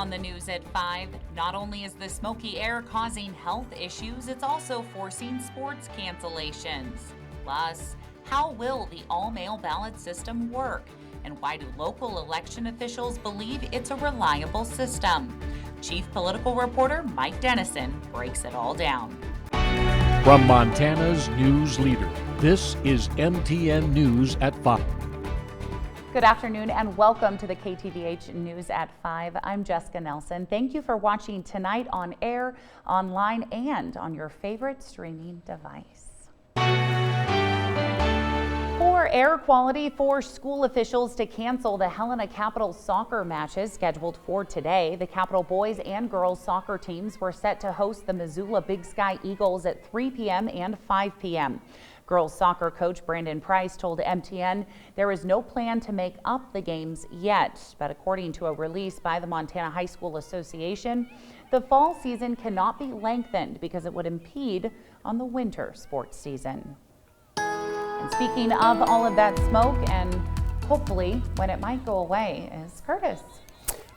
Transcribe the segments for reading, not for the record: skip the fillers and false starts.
on the news at 5. Not only is the smoky air causing health issues, it's also forcing sports cancellations. Plus, how will the all-mail ballot system work? And why do local election officials believe it's a reliable system? Chief Political Reporter Mike Dennison breaks it all down. From Montana's news leader, this is MTN News at 5. Good afternoon and welcome to the KTVH News at 5. I'm Jessica Nelson. Thank you for watching tonight on air, online, and on your favorite streaming device. Poor air quality forced school officials to cancel the Helena Capitals soccer matches scheduled for today. The Capital boys and girls soccer teams were set to host the Missoula Big Sky Eagles at 3 p.m. and 5 p.m. Girls soccer coach Brandon Price told MTN there is no plan to make up the games yet, but according to a release by the Montana High School Association, the fall season cannot be lengthened because it would impede on the winter sports season. And speaking of all of that smoke and hopefully when it might go away is Curtis.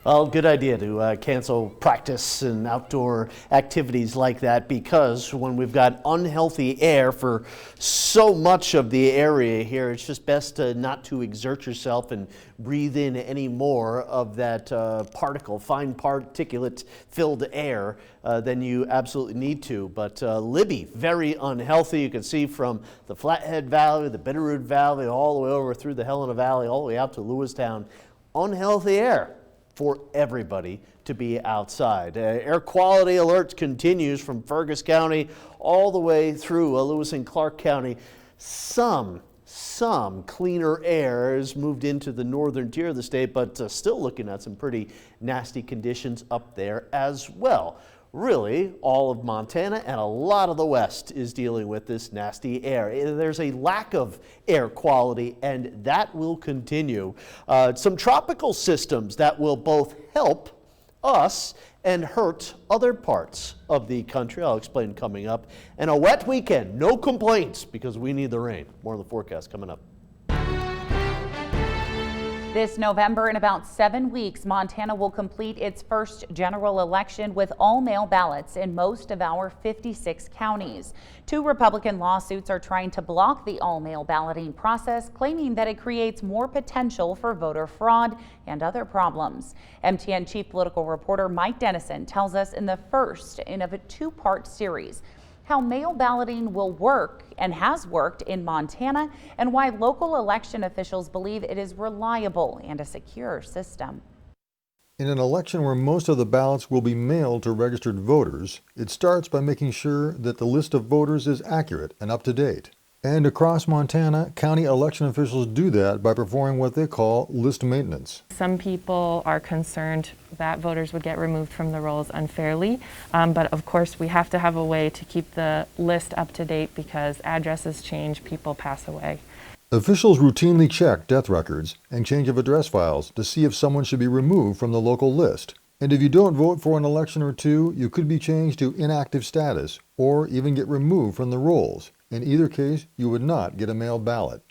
Well, good idea to cancel practice and outdoor activities like that, because when we've got unhealthy air for so much of the area here, it's just best not to exert yourself and breathe in any more of that fine particulate filled air than you absolutely need to. But Libby, very unhealthy. You can see from the Flathead Valley, the Bitterroot Valley, all the way over through the Helena Valley, all the way out to Lewistown. Unhealthy air for everybody to be outside. Air quality alerts continues from Fergus County all the way through Lewis and Clark County. Some cleaner air has moved into the northern tier of the state, but still looking at some pretty nasty conditions up there as well. Really, all of Montana and a lot of the West is dealing with this nasty air. There's a lack of air quality, and that will continue. Some tropical systems that will both help us and hurt other parts of the country. I'll explain coming up. And a wet weekend, no complaints, because we need the rain. More of the forecast coming up. This November, in about 7 weeks, Montana will complete its first general election with all-mail ballots in most of our 56 counties. 2 Republican lawsuits are trying to block the all-mail balloting process, claiming that it creates more potential for voter fraud and other problems. MTN Chief Political Reporter Mike Dennison tells us in the first of a 2-part series how mail balloting will work and has worked in Montana, and why local election officials believe it is reliable and a secure system. In an election where most of the ballots will be mailed to registered voters, it starts by making sure that the list of voters is accurate and up to date. And across Montana, county election officials do that by performing what they call list maintenance. Some people are concerned that voters would get removed from the rolls unfairly, but of course we have to have a way to keep the list up to date because addresses change, people pass away. Officials routinely check death records and change of address files to see if someone should be removed from the local list. And if you don't vote for an election or two, you could be changed to inactive status or even get removed from the rolls. In either case, you would not get a mailed ballot.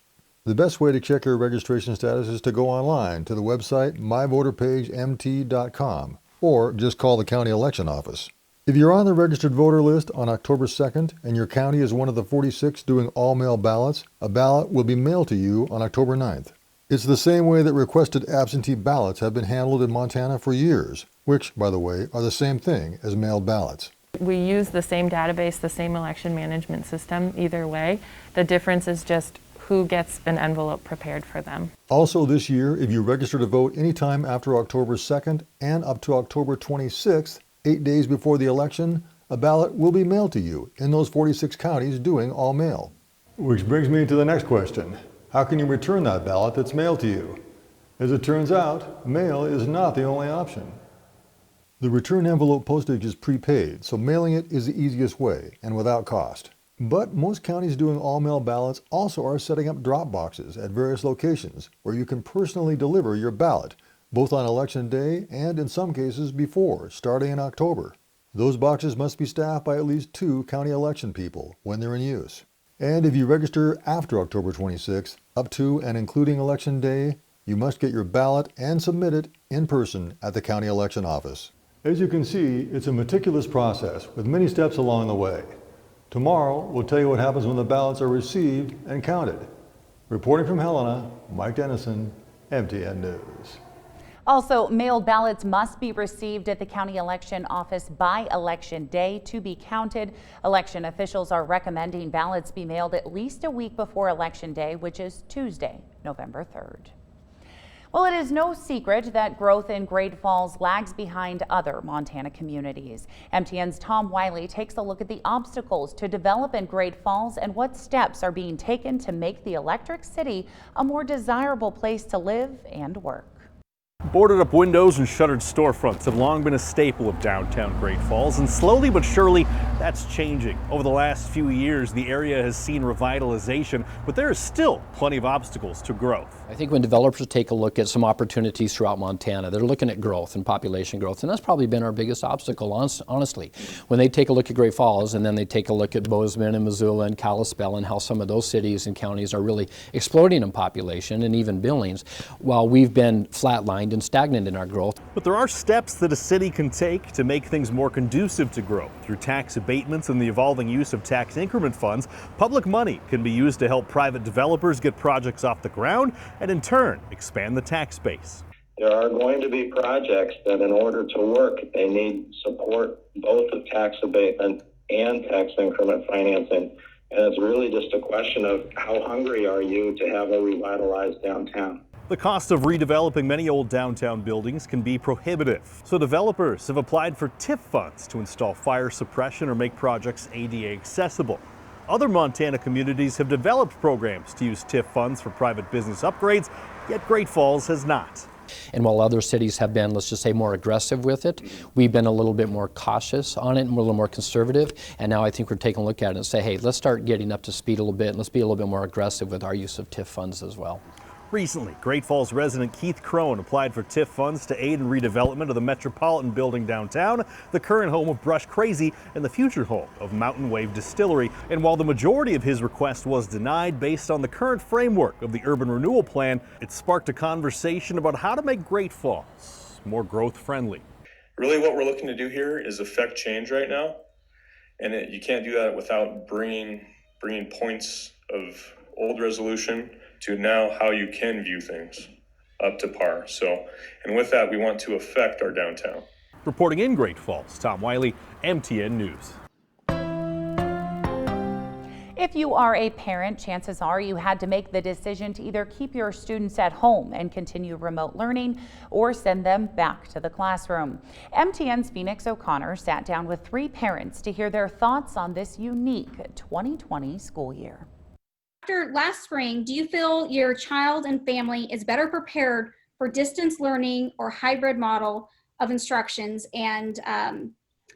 The best way to check your registration status is to go online to the website myvoterpagemt.com or just call the county election office. If you're on the registered voter list on October 2nd and your county is one of the 46 doing all-mail ballots, a ballot will be mailed to you on October 9th. It's the same way that requested absentee ballots have been handled in Montana for years, which, by the way, are the same thing as mailed ballots. We use the same database, the same election management system either way. The difference is just who gets an envelope prepared for them. Also this year, if you register to vote anytime after October 2nd and up to October 26th, 8 days before the election, a ballot will be mailed to you in those 46 counties doing all mail. Which brings me to the next question. How can you return that ballot that's mailed to you? As it turns out, mail is not the only option. The return envelope postage is prepaid, so mailing it is the easiest way and without cost. But most counties doing all-mail ballots also are setting up drop boxes at various locations where you can personally deliver your ballot, both on election day and in some cases before, starting in October. Those boxes must be staffed by at least 2 county election people when they're in use. And if you register after October 26th, up to and including Election Day, You must get your ballot and submit it in person at the county election office. As you can see, it's a meticulous process with many steps along the way. Tomorrow, we'll tell you what happens when the ballots are received and counted. Reporting from Helena, Mike Dennison, MTN News. Also, mailed ballots must be received at the county election office by election day to be counted. Election officials are recommending ballots be mailed at least a week before election day, which is Tuesday, November 3rd. Well, it is no secret that growth in Great Falls lags behind other Montana communities. MTN's Tom Wiley takes a look at the obstacles to develop in Great Falls and what steps are being taken to make the electric city a more desirable place to live and work. Boarded up windows and shuttered storefronts have long been a staple of downtown Great Falls, and slowly but surely that's changing. Over the last few years, the area has seen revitalization, but there is still plenty of obstacles to growth. I think when developers take a look at some opportunities throughout Montana, they're looking at growth and population growth, and that's probably been our biggest obstacle, honestly. When they take a look at Great Falls and then they take a look at Bozeman and Missoula and Kalispell and how some of those cities and counties are really exploding in population and even Billings, while we've been flatlined and stagnant in our growth. But there are steps that a city can take to make things more conducive to growth. Through tax abatements and the evolving use of tax increment funds, public money can be used to help private developers get projects off the ground and in turn expand the tax base. There are going to be projects that in order to work, they need support both of tax abatement and tax increment financing. And it's really just a question of how hungry are you to have a revitalized downtown. The cost of redeveloping many old downtown buildings can be prohibitive, so developers have applied for TIF funds to install fire suppression or make projects ADA accessible. Other Montana communities have developed programs to use TIF funds for private business upgrades, yet Great Falls has not. And while other cities have been, let's just say, more aggressive with it, we've been a little bit more cautious on it and we're a little more conservative. And now I think we're taking a look at it and say, hey, let's start getting up to speed a little bit and let's be a little bit more aggressive with our use of TIF funds as well. Recently, Great Falls resident Keith Crone applied for TIF funds to aid in redevelopment of the Metropolitan Building downtown, the current home of Brush Crazy and the future home of Mountain Wave Distillery. And while the majority of his request was denied based on the current framework of the Urban Renewal Plan, it sparked a conversation about how to make Great Falls more growth friendly. Really what we're looking to do here is affect change right now. And you can't do that without bringing points of old resolution to now how you can view things up to par. And with that, we want to affect our downtown. Reporting in Great Falls, Tom Wiley, MTN News. If you are a parent, chances are you had to make the decision to either keep your students at home and continue remote learning or send them back to the classroom. MTN's Phoenix O'Connor sat down with 3 parents to hear their thoughts on this unique 2020 school year. After last spring, do you feel your child and family is better prepared for distance learning or hybrid model of instructions? And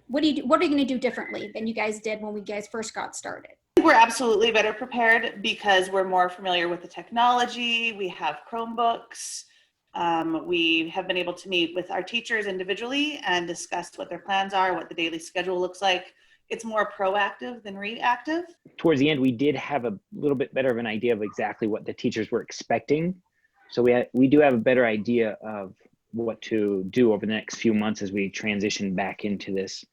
what are you going to do differently than you guys did when we guys first got started? We're absolutely better prepared because we're more familiar with the technology. We have Chromebooks. We have been able to meet with our teachers individually and discuss what their plans are, what the daily schedule looks like. It's more proactive than reactive. Towards the end, we did have a little bit better of an idea of exactly what the teachers were expecting. So we do have a better idea of what to do over the next few months as we transition back into this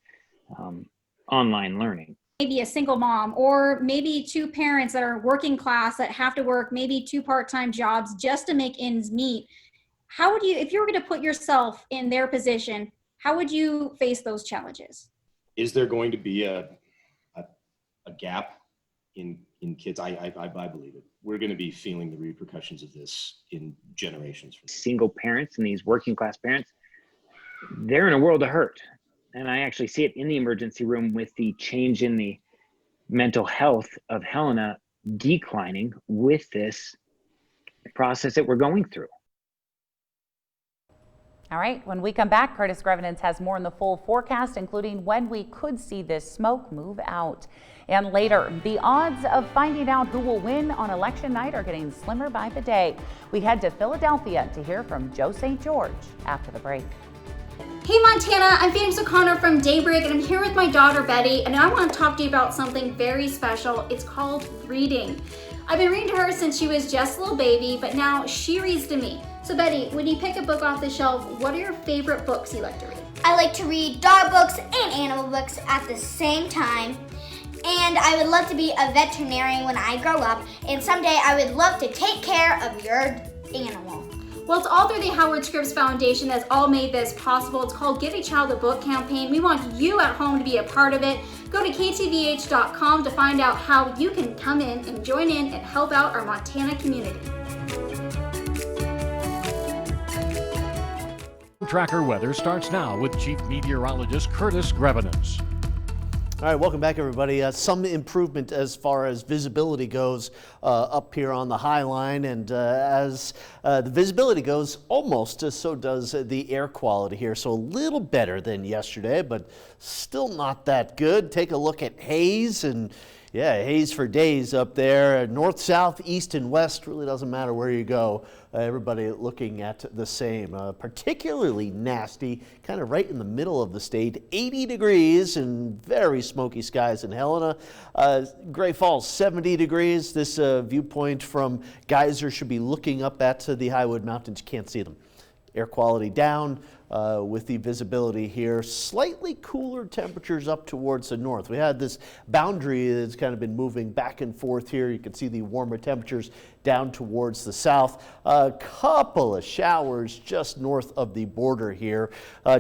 online learning. Maybe a single mom, or maybe 2 parents that are working class that have to work maybe 2 part-time jobs just to make ends meet. How would you, if you were going to put yourself in their position, how would you face those challenges? Is there going to be a gap in kids? I believe it. We're going to be feeling the repercussions of this in generations. Single parents and these working class parents, they're in a world of hurt. And I actually see it in the emergency room with the change in the mental health of Helena declining with this process that we're going through. All right, when we come back, Curtis Grevenance has more in the full forecast, including when we could see this smoke move out. And later, the odds of finding out who will win on election night are getting slimmer by the day. We head to Philadelphia to hear from Joe St. George after the break. Hey Montana, I'm Phoenix O'Connor from Daybreak, and I'm here with my daughter Betty, and I want to talk to you about something very special. It's called reading. I've been reading to her since she was just a little baby, but now she reads to me. So Betty, when you pick a book off the shelf, what are your favorite books you like to read? I like to read dog books and animal books at the same time. And I would love to be a veterinarian when I grow up. And someday I would love to take care of your animal. Well, it's all through the Howard Scripps Foundation that's all made this possible. It's called Give a Child a Book campaign. We want you at home to be a part of it. Go to ktvh.com to find out how you can come in and join in and help out our Montana community. Tracker weather starts now with Chief Meteorologist Curtis Grevenens. All right, welcome back, everybody. Some improvement as far as visibility goes up here on the High Line, and as the visibility goes, almost so does the air quality here. So a little better than yesterday, but still not that good. Take a look at haze, and yeah, haze for days up there. North, south, east, and west, really doesn't matter where you go. Everybody looking at the same. Particularly nasty, kind of right in the middle of the state. 80 degrees and very smoky skies in Helena. Great Falls, 70 degrees. This viewpoint from Geyser should be looking up at the Highwood Mountains. You can't see them. Air quality down with the visibility here. Slightly cooler temperatures up towards the north. We had this boundary that's kind of been moving back and forth here. You can see the warmer temperatures down towards the south. A couple of showers just north of the border here.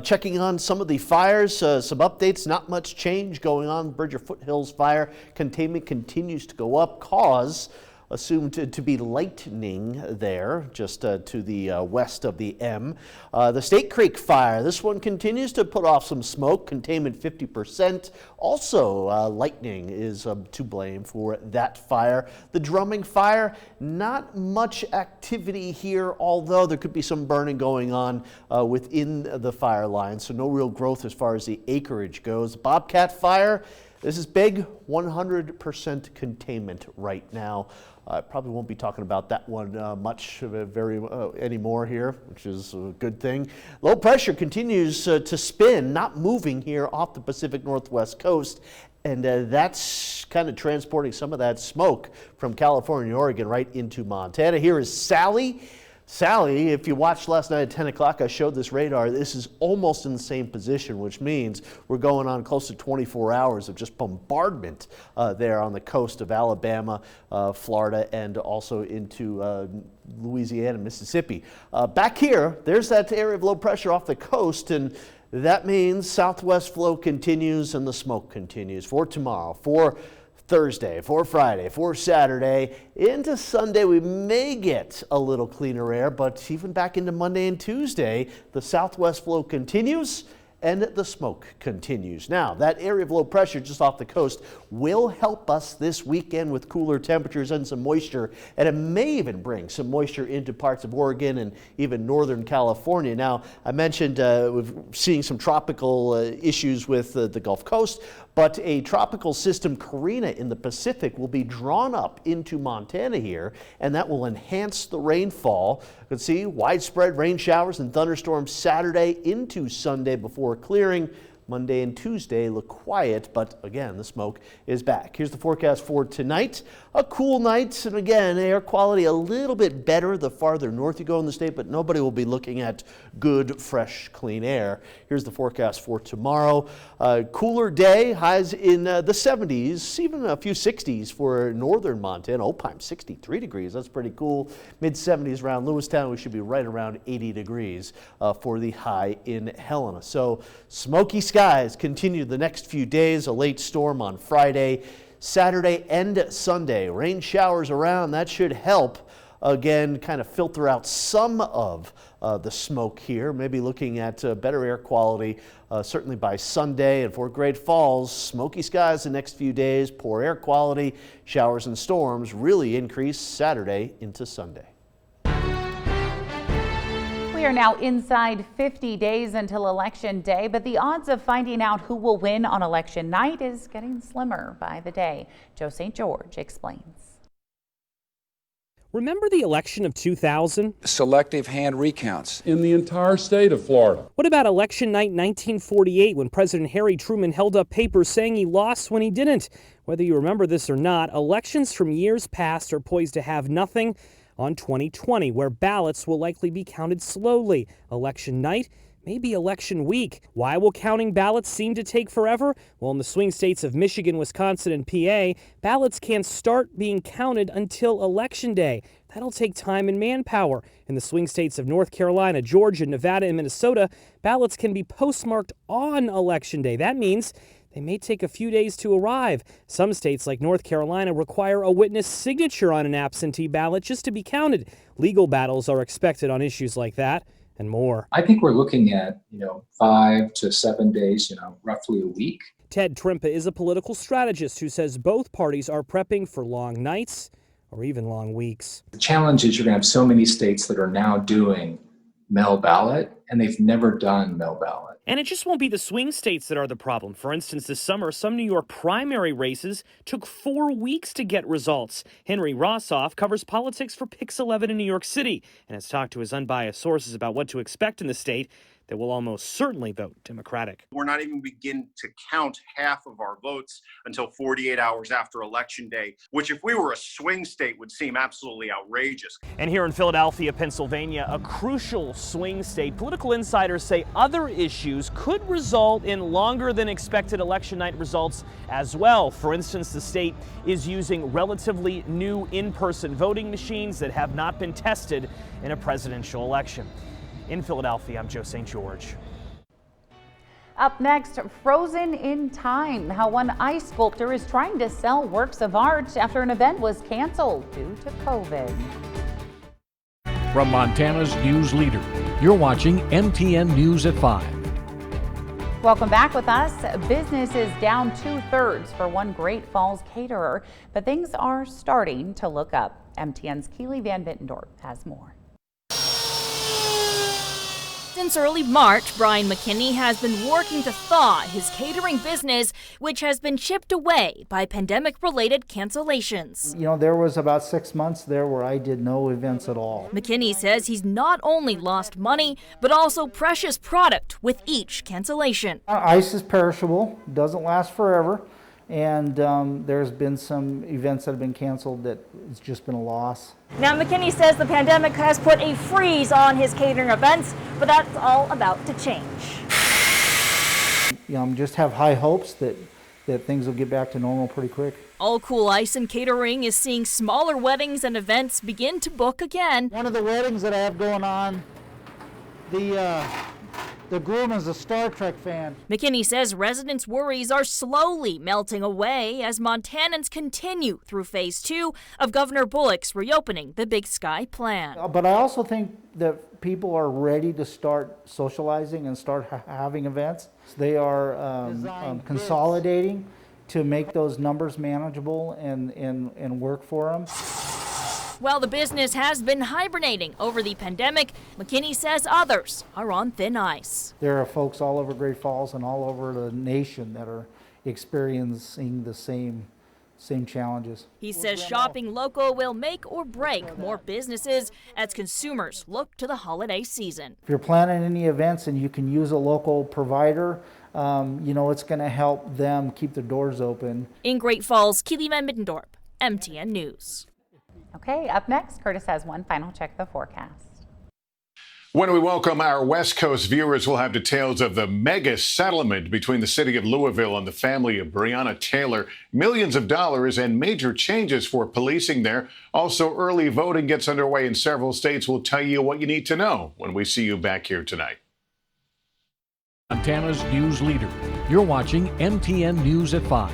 Checking on some of the fires, some updates, not much change going on. Bridger Foothills fire containment continues to go up. Cause assumed to be lightning there, just to the west of the M. The State Creek fire, this one continues to put off some smoke, containment 50%. Also, lightning is to blame for that fire. The Drumming fire, not much activity here, although there could be some burning going on within the fire line, so no real growth as far as the acreage goes. Bobcat fire, this is big, 100% containment right now. I probably won't be talking about that one much anymore here, which is a good thing. Low pressure continues to spin, not moving here off the Pacific Northwest coast, and that's kind of transporting some of that smoke from California and Oregon right into Montana. Here is Sally. Sally, if you watched last night at 10 o'clock, I showed this radar. This is almost in the same position, which means we're going on close to 24 hours of just bombardment there on the coast of Alabama, Florida, and also into Louisiana, Mississippi. Back here, there's that area of low pressure off the coast, and that means southwest flow continues and the smoke continues for tomorrow, for Thursday, for Friday, for Saturday. Into Sunday, we may get a little cleaner air, but even back into Monday and Tuesday, the southwest flow continues and the smoke continues. Now, that area of low pressure just off the coast will help us this weekend with cooler temperatures and some moisture, and it may even bring some moisture into parts of Oregon and even northern California. Now, I mentioned we're seeing some tropical issues with the Gulf Coast, but a tropical system, Karina, in the Pacific will be drawn up into Montana here, and that will enhance the rainfall. You can see widespread rain showers and thunderstorms Saturday into Sunday before clearing. Monday and Tuesday look quiet, but again, the smoke is back. Here's the forecast for tonight. A cool night, and again, air quality a little bit better the farther north you go in the state, but nobody will be looking at good, fresh, clean air. Here's the forecast for tomorrow. Cooler day, highs in the 70s, even a few 60s for northern Montana. Opime, 63 degrees. That's pretty cool. Mid-70s around Lewistown. We should be right around 80 degrees for the high in Helena. So smoky skies continue the next few days. A late storm on Friday, Saturday, and Sunday. Rain showers around. That should help, again, kind of filter out some of the smoke here. Maybe looking at better air quality certainly by Sunday. And for Great Falls, smoky skies the next few days. Poor air quality. Showers and storms really increase Saturday into Sunday. We are now inside 50 days until Election Day, but the odds of finding out who will win on election night is getting slimmer by the day. Joe St. George explains. Remember the election of 2000? Selective hand recounts. In the entire state of Florida. What about election night 1948 when President Harry Truman held up papers saying he lost when he didn't? Whether you remember this or not, elections from years past are poised to have nothing on 2020, where ballots will likely be counted slowly. Election night, maybe election week. Why will counting ballots seem to take forever? Well, in the swing states of Michigan, Wisconsin, and PA, ballots can't start being counted until Election Day. That'll take time and manpower. In the swing states of North Carolina, Georgia, Nevada, and Minnesota, ballots can be postmarked on Election Day. That means they may take a few days to arrive. Some states, like North Carolina, require a witness signature on an absentee ballot just to be counted. Legal battles are expected on issues like that and more. I think we're looking at, 5 to 7 days, roughly a week. Ted Trimpa is a political strategist who says both parties are prepping for long nights or even long weeks. The challenge is you're going to have so many states that are now doing mail ballot, and they've never done mail ballot. And it just won't be the swing states that are the problem. For instance, this summer, some New York primary races took 4 weeks to get results. Henry Rossoff covers politics for Pix 11 in New York City and has talked to his unbiased sources about what to expect in the state that will almost certainly vote Democratic. We're not even begin to count half of our votes until 48 hours after Election Day, which if we were a swing state would seem absolutely outrageous. And here in Philadelphia, Pennsylvania, a crucial swing state, political insiders say other issues could result in longer than expected election night results as well. For instance, the state is using relatively new in-person voting machines that have not been tested in a presidential election. In Philadelphia, I'm Joe St. George. Up next, frozen in time, how one ice sculptor is trying to sell works of art after an event was canceled due to COVID. From Montana's news leader, you're watching MTN News at 5. Welcome back with us. Business is down 2/3 for one Great Falls caterer, but things are starting to look up. MTN's Keely Van Bittendorp has more. Since early March, Brian McKinney has been working to thaw his catering business, which has been chipped away by pandemic-related cancellations. There was about 6 months there where I did no events at all. McKinney says he's not only lost money, but also precious product with each cancellation. Ice is perishable, doesn't last forever. And there's been some events that have been canceled that it's just been a loss. Now, McKinney says the pandemic has put a freeze on his catering events, but that's all about to change. Just have high hopes that things will get back to normal pretty quick. All Cool Ice and Catering is seeing smaller weddings and events begin to book again. One of the weddings that I have going on, the groom is a Star Trek fan. McKinney says residents' worries are slowly melting away as Montanans continue through phase 2 of Governor Bullock's reopening the Big Sky plan. But I also think that people are ready to start socializing and start having events. They are consolidating to make those numbers manageable and work for them. While the business has been hibernating over the pandemic, McKinney says others are on thin ice. There are folks all over Great Falls and all over the nation that are experiencing the same challenges. He says shopping local will make or break more businesses as consumers look to the holiday season. If you're planning any events and you can use a local provider, it's going to help them keep their doors open. In Great Falls, Keely Van Middendorp, MTN News. Okay, up next, Curtis has one final check of the forecast. When we welcome our West Coast viewers, we'll have details of the mega settlement between the city of Louisville and the family of Breonna Taylor. Millions of dollars and major changes for policing there. Also, early voting gets underway in several states. We'll tell you what you need to know when we see you back here tonight. Montana's news leader. You're watching MTN News at 5.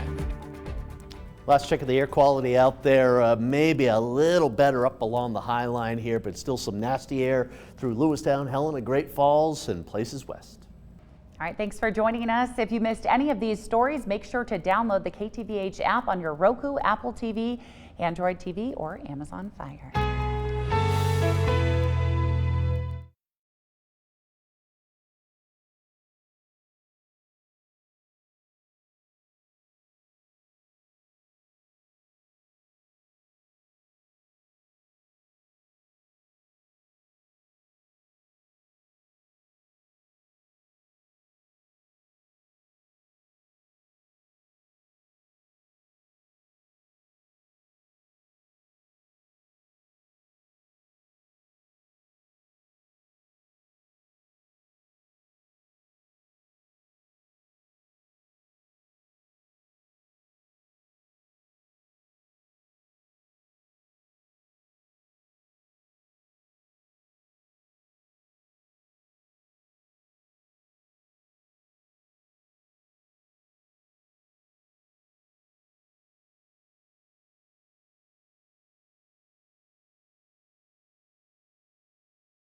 Last check of the air quality out there, maybe a little better up along the High Line here, but still some nasty air through Lewistown, Helena, Great Falls, and places west. All right, thanks for joining us. If you missed any of these stories, make sure to download the KTVH app on your Roku, Apple TV, Android TV, or Amazon Fire.